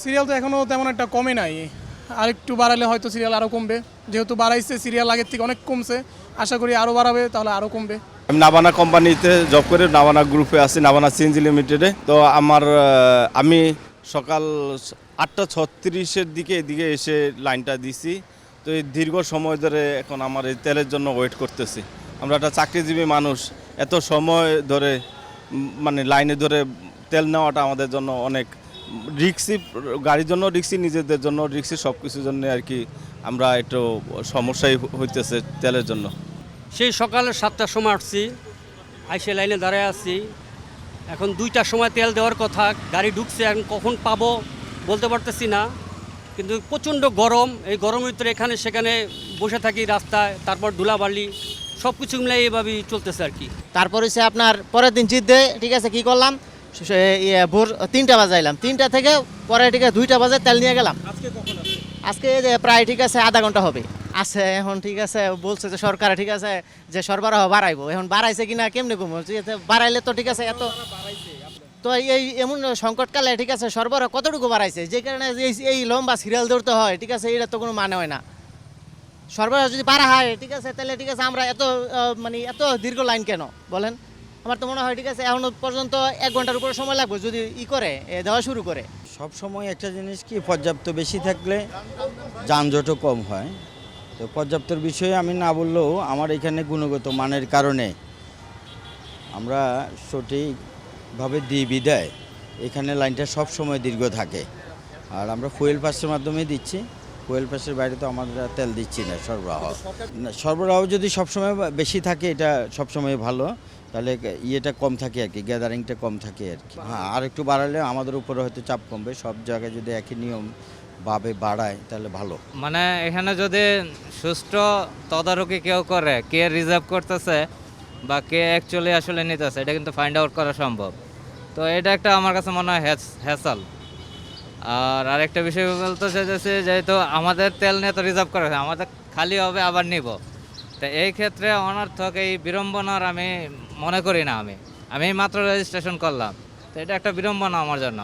Serial তো এখনও তেমন একটা কমে নাই, আর একটু বাড়ালে হয়তো সিরিয়াল আরও কমবে। যেহেতু বাড়াইছে সিরিয়াল আগের থেকে অনেক কমছে, আশা করি আরও বাড়াবে, তাহলে আরও কমবে। আমি নাভানা কোম্পানিতে জব করি, নাভানা গ্রুপে আছি, নাভানা সিএনজি লিমিটেডে। তো আমি সকাল 8:36-এর দিকে এদিকে এসে লাইনটা দিছি। তো এই দীর্ঘ সময় ধরে এখন আমার এই তেলের জন্য ওয়েট করতেছি। আমরা একটা চাকরিজীবী মানুষ, এত সময় ধরে মানে লাইনে ধরে তেল নেওয়াটা আমাদের জন্য অনেক রিক্সি, গাড়ির জন্য রিক্সি, নিজেদের জন্য রিক্সি, সব কিছুর জন্য আর কি আমরা একটু সমস্যাই হইতেছে তেলের জন্য। সেই সকালে 7টার সময় আসছি, আইসে লাইনে দাঁড়ায় আছি। এখন 2টার সময় তেল দেওয়ার কথা, গাড়ি ঢুকছে, এখন কখন পাবো বলতে পারতেছি না। কিন্তু প্রচণ্ড গরম, এই গরমের ভিতরে এখানে সেখানে বসে থাকি রাস্তায়, তারপর ধুলাবালি সব কিছু মিলাই এভাবেই চলতেছে আর কি। তারপর হচ্ছে আপনার পরের দিন জিদ্দে, ঠিক আছে, কি করলাম, ভোর 3টা বাজাইলাম, 3টা থেকে পরে ঠিক আছে 2টা বাজে তেল নিয়ে গেলাম। আজকে প্রায় ঠিক আছে আধা ঘন্টা হবে আছে। এখন ঠিক আছে বলছে যে সরকার ঠিক আছে যে সরবরাহ বাড়াইবো, এখন বাড়াইছে কিনা কেমনে কমবো, বাড়াইলে তো ঠিক আছে এত তো এই এমন সংকটকালে ঠিক আছে সরবরাহ কতটুকু বাড়াইছে, যে কারণে এই লম্বা সিরিয়াল ধরতে হয়, ঠিক আছে, এটা তো কোনো মানে হয় না। সরবরাহ যদি বাড়া হয় ঠিক আছে, তাহলে ঠিক আছে আমরা মানে এত দীর্ঘ লাইন কেন বলেন? আমার তো মনে হয় ঠিক আছে এখন পর্যন্ত 1 ঘন্টার উপরে সময় লাগবে যদি দেওয়া শুরু করে। সব সময় একটা জিনিস কি, পর্যাপ্ত বেশি থাকলে যানজটও কম হয়। তো পর্যাপ্তর বিষয়ে আমি না বললেও আমার এখানে গুণগত মানের কারণে আমরা সঠিকভাবে দিই বিদায় এখানে লাইনটা সব সময় দীর্ঘ থাকে। আর আমরা ফুয়েল পাসের মাধ্যমে দিচ্ছি, ফুয়েল পাসের বাইরে তো আমরা তেল দিচ্ছি না। সরবরাহ যদি সবসময় বেশি থাকে এটা সবসময় ভালো, তাহলে ইয়েটা কম থাকে আর কি, গ্যাদারিংটা কম থাকে আর কি। হ্যাঁ, আর একটু বাড়ালে আমাদের উপরে হয়তো চাপ কমবে। সব জায়গায় যদি একই নিয়ম ভাবে বাড়ায় তাহলে ভালো। মানে এখানে যদি সুষ্ঠু তদারকি কেউ করে, কে রিজার্ভ করতেছে বা কে অ্যাকচুয়ালি আসলে নিতেছে, এটা কিন্তু ফাইন্ড আউট করা সম্ভব। তো এটা একটা আমার কাছে মনে হয় হ্যাসাল। আর আরেকটা বিষয় বলতে চাইতেছি, যেহেতু আমাদের তেল নিয়ে তো রিজার্ভ করা হয়, আমাদের খালি হবে আবার নিব, তো এই ক্ষেত্রে অনর্থক এই বিড়ম্বনার আমি মনে করি না। আমি মাত্র রেজিস্ট্রেশন করলাম, তো এটা একটা বিড়ম্বনা আমার জন্য।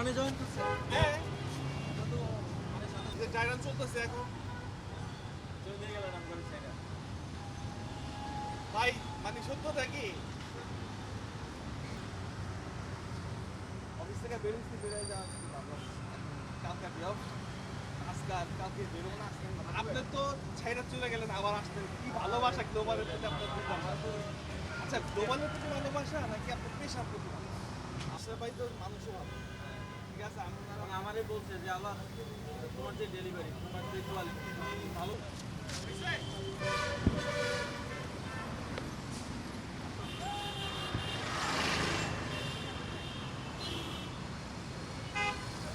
ওয়ানে জয়েন করছে? হ্যাঁ যে ড্রাই রান চলতেছে এখন চলে গেলেন আমার সাইডে। ভাই মানে সত্যটা কি অফিস থেকে বেরোচ্ছি বেরোয় যাওয়া কালকে বিয়ে কালকে বেরোবো না আজকে আপনি তো ছাইরা চলে গেলেন আবার আসতেন কি ভালোবাসা গ্লোবালের প্রতি আপনার বুঝলাম না। আচ্ছা গ্লোবালের প্রতি ভালোবাসা নাকি আপনার পেশার প্রতি ভালোবাসা? আশা ভাই তো মানুষও ভালো ঠিক আছে আমি আমারই বলছে যে আল্লাহ তোমার যে ডেলিভারি তোমার যে কোয়ালিটি ভালো